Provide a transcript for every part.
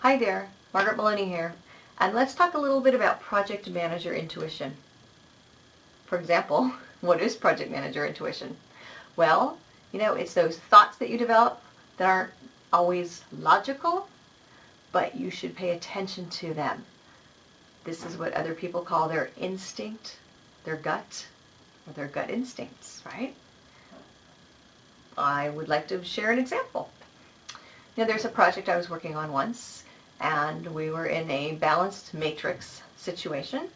Hi there, Margaret Maloney here, and let's talk a little bit about project manager intuition. For example, what is project manager intuition? Well, it's those thoughts that you develop that aren't always logical, but you should pay attention to them. This is what other people call their instinct, their gut, or their gut instincts, right? I would like to share an example. There's a project I was working on once, and we were in a balanced matrix situation.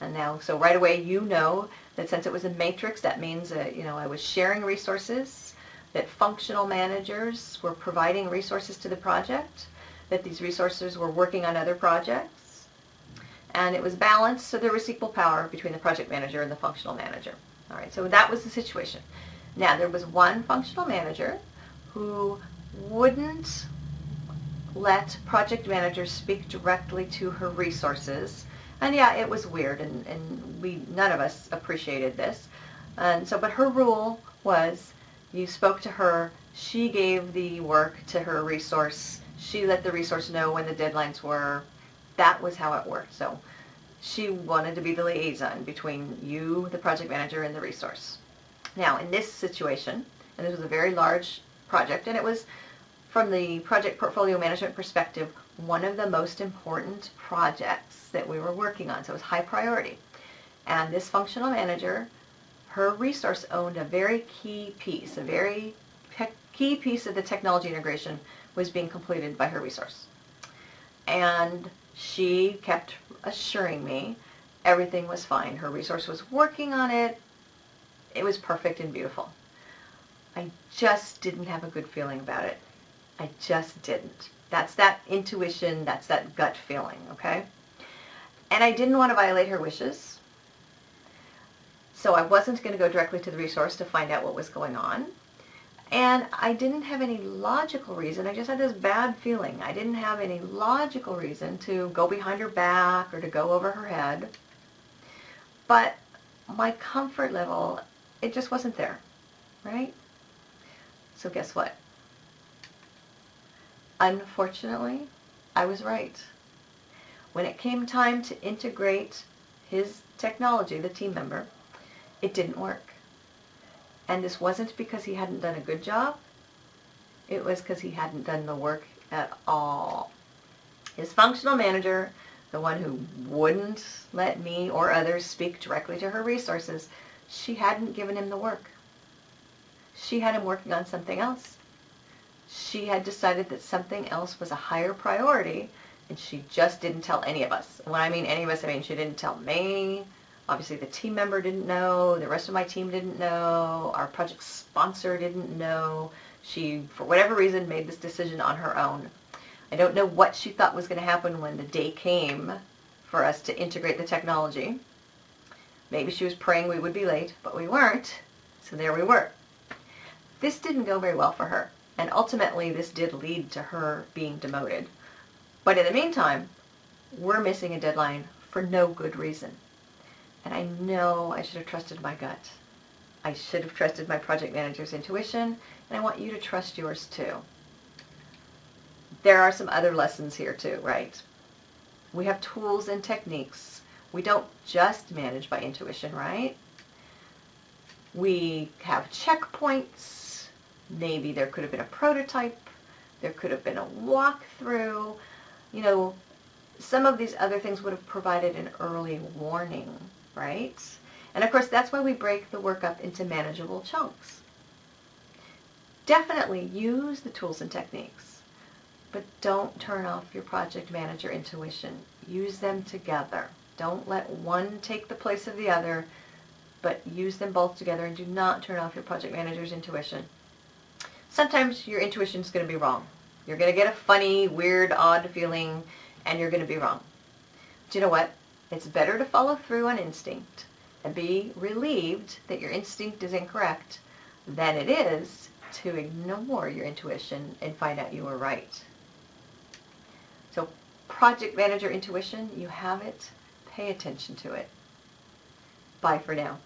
And now, so right away, that since it was a matrix, that means that, I was sharing resources, that functional managers were providing resources to the project, that these resources were working on other projects, and it was balanced, so there was equal power between the project manager and the functional manager. All right, so that was the situation. Now, there was one functional manager who wouldn't let project managers speak directly to her resources. And yeah, it was weird, and none of us appreciated this. And so, but her rule was you spoke to her, she gave the work to her resource, she let the resource know when the deadlines were. That was how it worked. So she wanted to be the liaison between you, the project manager, and the resource. Now, in this situation, and this was a very large project, and it was, from the project portfolio management perspective, one of the most important projects that we were working on, so it was high priority. And this functional manager, her resource owned a very key piece, a very key piece of the technology integration was being completed by her resource. And she kept assuring me everything was fine. Her resource was working on it. It was perfect and beautiful. I just didn't have a good feeling about it. I just didn't. That's that intuition, that's that gut feeling, okay? And I didn't want to violate her wishes. So I wasn't going to go directly to the resource to find out what was going on. And I didn't have any logical reason. I just had this bad feeling. I didn't have any logical reason to go behind her back or to go over her head. But my comfort level, it just wasn't there, right? So guess what? Unfortunately, I was right. When it came time to integrate his technology, the team member, it didn't work. And this wasn't because he hadn't done a good job. It was because he hadn't done the work at all. His functional manager, the one who wouldn't let me or others speak directly to her resources, she hadn't given him the work. She had him working on something else. She had decided that something else was a higher priority, and she just didn't tell any of us. And when I mean any of us, I mean she didn't tell me. Obviously, the team member didn't know. The rest of my team didn't know. Our project sponsor didn't know. She, for whatever reason, made this decision on her own. I don't know what she thought was going to happen when the day came for us to integrate the technology. Maybe she was praying we would be late, but we weren't. So there we were. This didn't go very well for her. And ultimately, this did lead to her being demoted. But in the meantime, we're missing a deadline for no good reason. And I know I should have trusted my gut. I should have trusted my project manager's intuition, and I want you to trust yours too. There are some other lessons here too, right? We have tools and techniques. We don't just manage by intuition, right? We have checkpoints. Maybe there could have been a prototype. There could have been a walkthrough. Some of these other things would have provided an early warning, right? And of course, that's why we break the work up into manageable chunks. Definitely use the tools and techniques, but don't turn off your project manager intuition. Use them together. Don't let one take the place of the other, but use them both together, and do not turn off your project manager's intuition. Sometimes your intuition is going to be wrong. You're going to get a funny, weird, odd feeling, and you're going to be wrong. But you know what? It's better to follow through on instinct and be relieved that your instinct is incorrect than it is to ignore your intuition and find out you were right. So project manager intuition, you have it. Pay attention to it. Bye for now.